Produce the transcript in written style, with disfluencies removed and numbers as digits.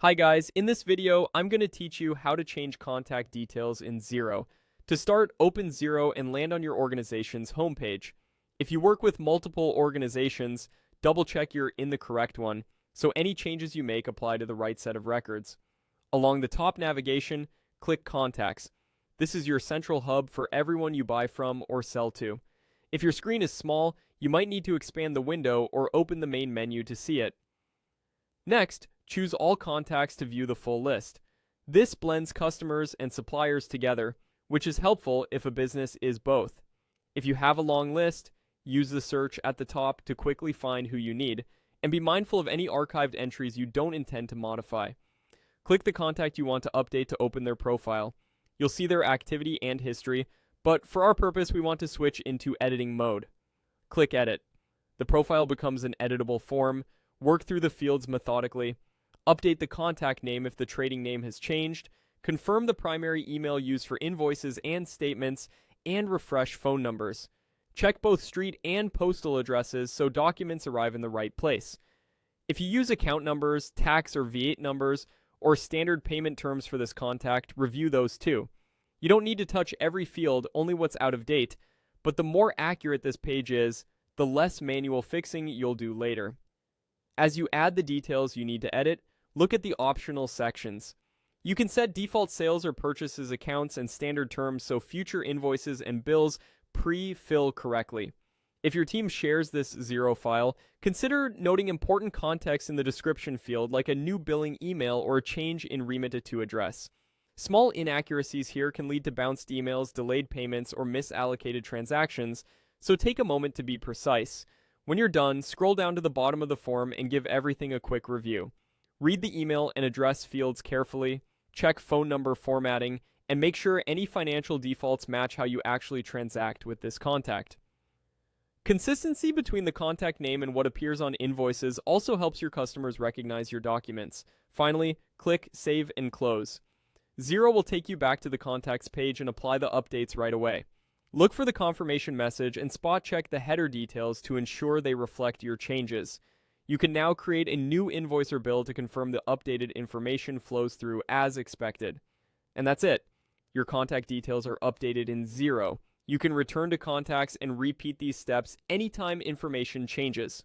Hi guys, in this video, I'm going to teach you how to change contact details in Xero. To start, open Xero and land on your organization's homepage. If you work with multiple organizations, double check you're in the correct one, so any changes you make apply to the right set of records. Along the top navigation, click Contacts. This is your central hub for everyone you buy from or sell to. If your screen is small, you might need to expand the window or open the main menu to see it. Next, choose All Contacts to view the full list. This blends customers and suppliers together, which is helpful if a business is both. If you have a long list, use the search at the top to quickly find who you need, and be mindful of any archived entries you don't intend to modify. Click the contact you want to update to open their profile. You'll see their activity and history, but for our purpose, we want to switch into editing mode. Click Edit. The profile becomes an editable form. Work through the fields methodically. Update the contact name if the trading name has changed. Confirm the primary email used for invoices and statements, and refresh phone numbers. Check both street and postal addresses so documents arrive in the right place. If you use account numbers, tax or V8 numbers, or standard payment terms for this contact, review those too. You don't need to touch every field, only what's out of date, but the more accurate this page is, the less manual fixing you'll do later. As you add the details you need to edit, look at the optional sections. You can set default sales or purchases accounts and standard terms so future invoices and bills pre-fill correctly. If your team shares this Xero file, consider noting important context in the description field like a new billing email or a change in remitted to address. Small inaccuracies here can lead to bounced emails, delayed payments, or misallocated transactions, so take a moment to be precise. When you're done, scroll down to the bottom of the form and give everything a quick review. Read the email and address fields carefully, check phone number formatting, and make sure any financial defaults match how you actually transact with this contact. Consistency between the contact name and what appears on invoices also helps your customers recognize your documents. Finally, click Save and Close. Xero will take you back to the contacts page and apply the updates right away. Look for the confirmation message and spot check the header details to ensure they reflect your changes. You can now create a new invoice or bill to confirm the updated information flows through as expected. And that's it. Your contact details are updated in Xero. You can return to contacts and repeat these steps anytime information changes.